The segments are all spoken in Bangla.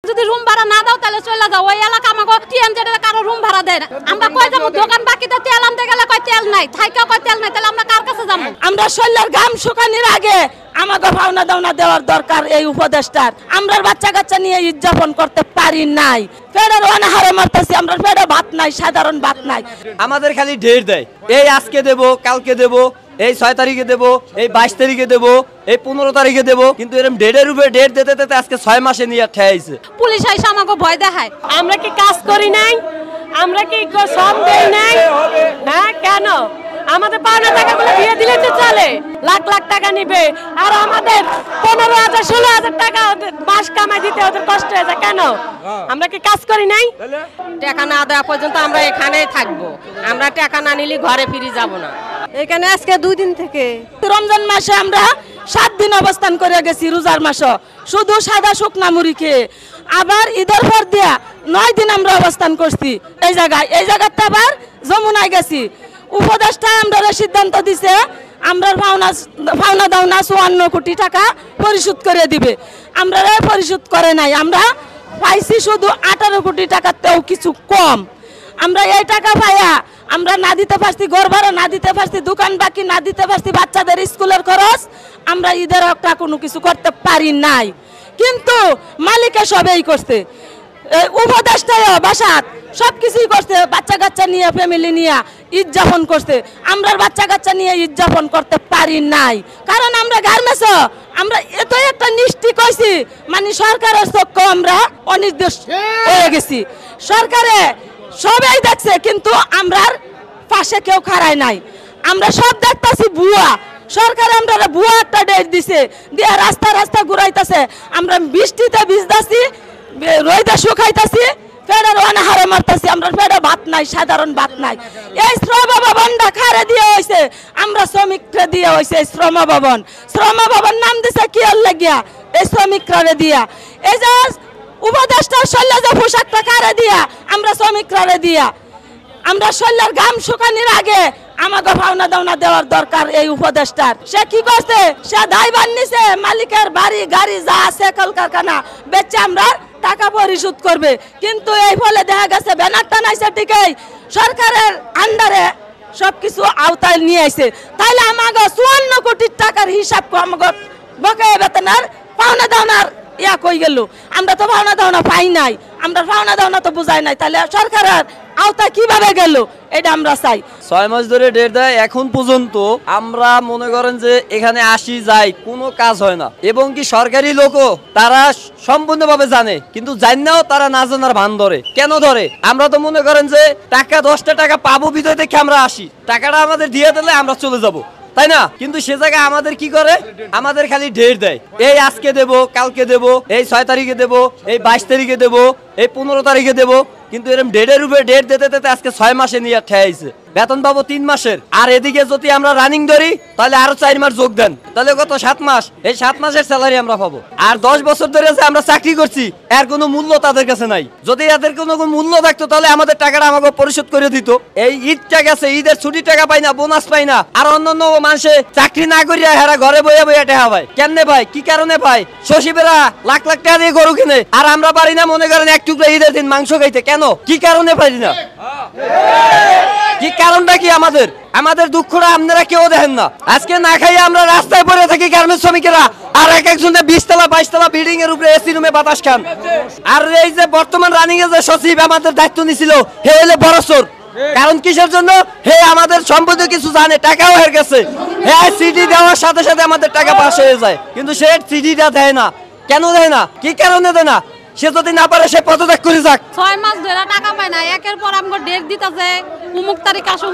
যদি রুম ভাড়া না দাও তাহলে চলে যাও। ওই এলাকা আমাকে টিএমজেড এর কারো রুম ভাড়া দেয় না। আমরা কই যাবো? দোকান বাকিতে তেল আনতে গেলে কই তেল নাই, থাইকা কই তেল নাই, তাহলে আমরা কার কাছে যাবো? আমরা শৈলার গাম শুকানির আগে আমাকে ভাওনা দাওনা দেওয়ার দরকার এই উপদেষ্টার। আমরা বাচ্চা কাচ্চা নিয়ে ঈদ যাপন করতে পারি নাই, ফেডার অনাহারে মারতেছি, আমরা ফেডে ভাত নাই, সাধারণ ভাত নাই। আমাদের খালি ডেট দেয়, এই আজকে দেব, কালকে দেব, এই 6 তারিখে দেব, এই 22 তারিখে দেব, এই 15 তারিখে দেব, কিন্তু এরকম ডেটের উপরে ডেট দিতে দিতে আজকে 6 মাসে নিয়ে ঠেয়াইছে। পুলিশ আইসা আমাকে ভয় দেখায়। আমরা কি কাজ করি নাই? আমরা কি শ্রম দেই নাই? হ্যাঁ, কেন আমাদের পাওনা টাকাগুলো দিয়ে দিলে তো চলে? লাখ লাখ টাকা নিবে, আর আমাদের 15,000 16,000 টাকা মাস কামাই দিতে ওদের কষ্ট হয়ে যায়। কেন আমরা কি কাজ করি নাই? টাকা না দেওয়া পর্যন্ত আমরা এখানেই থাকবো, আমরা টাকা না নিলে ঘরে ফিরে যাব না। এখানে আজকে 2 দিন থেকে রমজান মাসে আমরা 7 দিন অবস্থান করে গেছি, রোজার মাসে শুধু সাদা শুকনা মুড়ি খেয়ে। আবার ঈদের পর দিয়া 9 দিন আমরা অবস্থান করছি এই জায়গাতে আবার যমুনায় গেছি। উপদেষ্টা আমরা সিদ্ধান্ত দিছে আমরা ভাওনা দাওনা 54 কোটি টাকা পরিশোধ করে দিবে, আমরা পরিশোধ করে নাই। আমরা পাইছি শুধু 18 কোটি টাকাতেও কিছু কম। আমরা এই টাকা পাইয়া আমরা না দিতে পারছি ঘর ভাড়া, না দিতে পারছি দোকান বাকি, না দিতে পারছি বাচ্চাদের স্কুলের খরচ, আমরা ঈদের একটা কোনো কিছু করতে পারি নাই। কিন্তু মালিকে সবই করছে, উপদেষ্টায় বাসাত সবকিছুই করছে, বাচ্চা কাচ্চা নিয়ে ফ্যামিলি নিয়ে ঈদ যাপন করছে। আমরা বাচ্চা কাচ্চা নিয়ে ঈদ যাপন করতে পারি নাই, কারণ আমরা গার্মেন্টস আমরা এত একটা নিষ্ঠি কইছি, মানে সরকারের চক্র আমরা অনির্দেশ হয়ে গেছি। সরকারে সবাই দেখছে কিন্তু আমরার পাশে কেউ খাড়ায় নাই। আমরা সব দেখতেছি ভুয়া, সরকার আমরা ভুয়া একটা ডেট দিছে, দিয়ে রাস্তা রাস্তা ঘুরাইতেছে। আমরা বৃষ্টিতে ভিজতেছি, রোদে শুকাইতেছি, ফেডার অনাহারে মারতেছি, আমরা ফেডে ভাত নাই, সাধারণ ভাত নাই। এই শ্রম ভবনটা খারে দিয়ে হয়েছে, আমরা শ্রমিকরা দিয়ে হয়েছে শ্রম ভবন নাম দিছে কি লাগিয়া এই শ্রমিকরা দিয়া। এই যে উপদেষ্টার শৈলা যে পোশাকটা কারে দিয়া, আমরা শ্রমিকরা দিয়া। আমরা শৈলার গাম শুকানির আগে আমাকে ভাওনা দাওনা দেওয়ার দরকার এই উপদেষ্টার। সে কি করছে? সে দায়ভার নিছে, মালিকের বাড়ি গাড়ি যা আছে কলকারখানা বেচে আমরা টাকা পরিশোধ করবে। কিন্তু এই ফলে দেখা গেছে ব্যানার টানাইছে ঠিকই, সরকারের আন্ডারে সবকিছু আওতায় নিয়ে আইছে। তাইলে আমাকে 54 কোটি টাকার হিসাব আমাকে বকেয়া বেতনের পাওনা দাওনার ইয়া কই গেল? আমরা তো পাওনা দাওনা পাই নাই, আমরা পাওনা দাওনা তো বুঝাই নাই, তাহলে সরকারের আওতায় কিভাবে গেল এটা আমরা চাই। 6 মাস ধরে ডেট দেয়, এখন পর্যন্ত আমরা মনে করেন যে এখানে আসি যাই, কোনো কাজ হয় না। এবং কি সরকারি লোকও তারা সম্পূর্ণভাবে জানে, কিন্তু জানাও তারা না জানার ভান ধরে। কেন ধরে? আমরা তো মনে করেন যে টাকা 10টা টাকা পাবো বিদয় দেখে আমরা আসি, টাকাটা আমাদের দিয়ে দিলে আমরা চলে যাব, তাই না? কিন্তু সে জায়গায় আমাদের কি করে? আমাদের খালি ডেট দেয়, এই আজকে দেব, কালকে দেব, এই 6 তারিখে দেব, এই 22 তারিখে দেব, এই 15 তারিখে দেব, কিন্তু এরকম ডেটের উপরে ডেট দিতে দিতে আজকে 6 মাসে নিয়ে ঠেয়াইছে। বেতন পাবো 3 মাসের, আর এদিকে যদি আমরা রানিং ধরি তাহলে আরো 4 মাস যোগ দেন, তাহলে কত? 7 মাস। এই 7 মাসের স্যালারি আমরা পাবো। আর 10 বছর ধরে যে আমরা চাকরি করছি এর কোনো মূল্য তাদের কাছে নাই। যদি এদের কোনো মূল্য থাকতো তাহলে আমাদের টাকাটা আমাকে পরিশোধ করে দিত। এই ঈদটা গেছে, ঈদের ছুটির টাকা পাই না, বোনাস পাই না, আর অন্যান্য মানুষে চাকরি না করিয়া হেরা ঘরে বইয়া বইয়া টাকা পায়। কেমনে ভাই? কি কারণে ভাই? সচিবেরা লাখ লাখ টাকা দিয়ে গরু কিনে, আর আমরা পারি না মনে করেন এক টুকরা ঈদের দিন মাংস খাইতে। কেন? কি কারণে পারি না? কি কারণটা কি আমাদের? আমাদের দুঃখটা আপনারা কেউ দেখেন না। আজকে না খাইয়ে আমরা রাস্তায় পড়ে থাকি গার্মেন্টস শ্রমিকেরা, আর এক একজনে 20 তলা 22 তলা বিল্ডিং এর উপরে এসি রুমে বাতাস খান। আর এই যে বর্তমান রানিং এ যে সচিব আমাদের দায়িত্ব নিছিল, হে হলে বড় চোর। কারণ কিসের জন্য? হে আমাদের সম্পত্তি কিছু জানে, টাকাও হের গেছে। হ্যাঁ, সিডি দেওয়ার সাথে সাথে আমাদের টাকা পাস হয়ে যায়, কিন্তু সে সিডিটা দেয় না। কেন দেয় না? কি কারণে দেয় না? সে যদি না পারে সে পদত্যাগ করে যাক। 6 মাস ধরে টাকা পায় না, একের পর আমাকে ডেট দিতেছে, অমুক তারিখ আসো,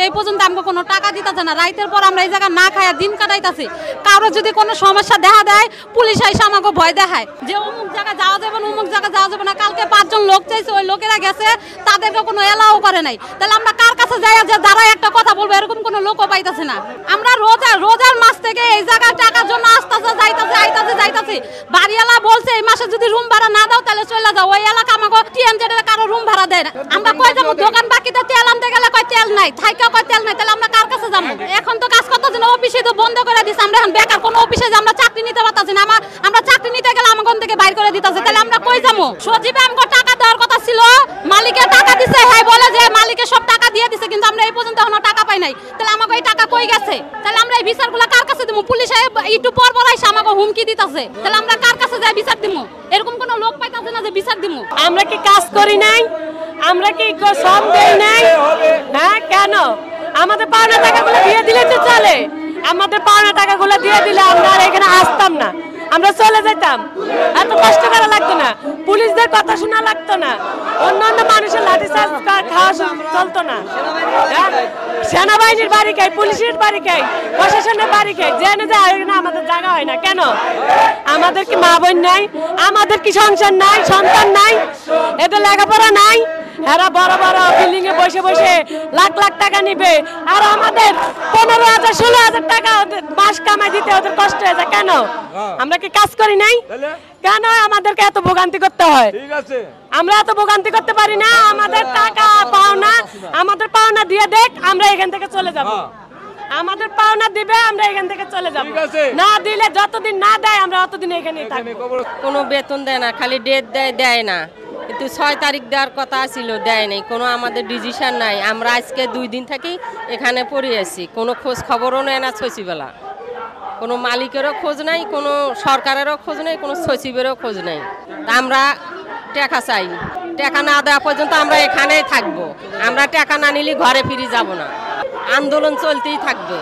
এই পর্যন্ত আমাকে কোনো টাকা দিতেছে না। রাইতের পর আমরা এই জায়গা না খাইয়া দিন কাটাইতেছি। কারো যদি কোনো সমস্যা দেখা দেয়, পুলিশ আইসা আমাকে ভয় দেখায় যে অমুক জায়গায় যাওয়া যাবে না, অমুক জায়গায় যাওয়া যাবে না। কালকে 5 জন লোক চাইছে, ওই লোকেরা গেছে, তাদেরকে কোনো এলাও করে নাই। তাহলে আমরা কার কাছে যাই যে যারা একটা কথা বলবো? এরকম কোনো লোকও পাইতেছে না। আমরা রোজার মাস থেকে এই জায়গায় টাকার জন্য আসতেছে, যাইতেছে। বাড়িওয়ালা বলছে এই মাসে যদি রুম ভাড়া না দাও তাহলে চলে যাও। ওই এলাকা আমাকে টিএমজেড এর কারো রুম ভাড়া দেয় না। আমরা কই যাবো? দোকান বাকিতে তেল আনতে গেলে কই তেল নাই, থাইকা কই তেল নাই, তাহলে আমরা কার কাছে যাবো? এখন তো কাজ করতেছি না, অফিসে তো বন্ধ করে দিছে। আমরা এখন বেকার, কোনো অফিসে যে আমরা চাকরি নিতে পারতাছি না। আমরা চাকরি নিতে গেলে আমাকে থেকে বাইর করে দিতেছে, তাহলে আমরা কই যাবো? সজীবে আমগো টাকা দেওয়ার কথা ছিল, মালিকে টাকা দিছে, হ্যাঁ বলে যে মালিকে সব টাকা দিয়ে দিছে, কিন্তু আমরা এই পর্যন্ত এখনো টাকা পাই নাই। তাহলে আমাকে এই টাকা কই গেছে? তাহলে আমরা এই বিচারগুলো কার কাছে দিব? পুলিশ একটু পর পর আইসা আমাকে হুমকি দিতেছে, তাহলে আমরা কার কাছে যাই বিচার দিব? এরকম কোনো লোক পাইতাছে না যে বিচার দিব। আমরা কি কাজ করি নাই? আমরা কি শ্রম দেই নাই? হ্যাঁ কেন? আমাদের পাওনা টাকাগুলো দিয়ে দিলে তো চলে। আমাদের পাওনা টাকাগুলো দিয়ে দিলে আমরা আর এখানে আসতাম না, আমরা চলে যেতাম, এত কষ্ট করা লাগতো না, পুলিশদের কথা শোনা লাগতো না, অন্যান্য মানুষের লাঠিচার্জ খাওয়া চলতো না। সেনাবাহিনীর বাড়ি খাই, পুলিশের বাড়ি খাই, প্রশাসনের বাড়ি খাই, জেনে যে আমাদের জায়গা হয় না কেন? আমাদের কি মা বোন নাই? আমাদের কি সংসার নাই, সন্তান নাই, এদের লেখাপড়া নাই? এরা বড় বড় বিল্ডিং এ বসে বসে লাখ লাখ টাকা নিবে, আর আমাদের 15,000 16,000 টাকা মাস কামাই দিতে ওদের কষ্ট হয়ে যায় কেন? আমরা কি কাজ করি নাই? কেন আমাদেরকে এত ভোগান্তি করতে হয়? আমরা এত ভোগান্তি করতে পারি না? আমাদের টাকা পাওনা, আমাদের পাওনা দিয়ে দেখ, আমরা এখান থেকে চলে যাব। আমাদের পাওনা দিবে, আমরা এখান থেকে চলে যাব। না দিলে, যতদিন না দেয় আমরা অতদিন এখানেই থাকবো। কোনো বেতন দেয় না, খালি ডেট দেয় না, কিন্তু 6 তারিখ দেওয়ার কথা ছিল, দেয় নাই। কোনো আমাদের ডিসিশন নাই। আমরা আজকে 2 দিন থাকি এখানে পড়ে আছি, কোনো খোঁজ খবরও নেয় না সচিবেলা, কোনো মালিকেরও খোঁজ নাই, কোনো সরকারেরও খোঁজ নেই, কোনো সচিবেরও খোঁজ নেই। তা আমরা টাকা চাই, টাকা না দেওয়া পর্যন্ত আমরা এখানেই থাকবো। আমরা টাকা না নিলে ঘরে ফিরে যাব না, আন্দোলন চলতেই থাকবে।